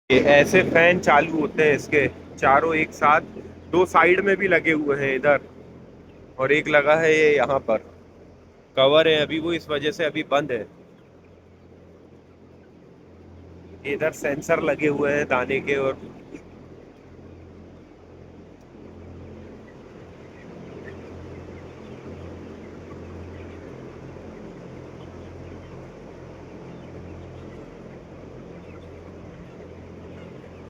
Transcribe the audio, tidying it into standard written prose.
ये ऐसे फैन चालू होते हैं इसके चारों एक साथ। दो साइड में भी लगे हुए हैं इधर, और एक लगा है ये यहाँ पर। कवर है अभी वो, इस वजह से अभी बंद है। इधर सेंसर लगे हुए हैं दाने के, और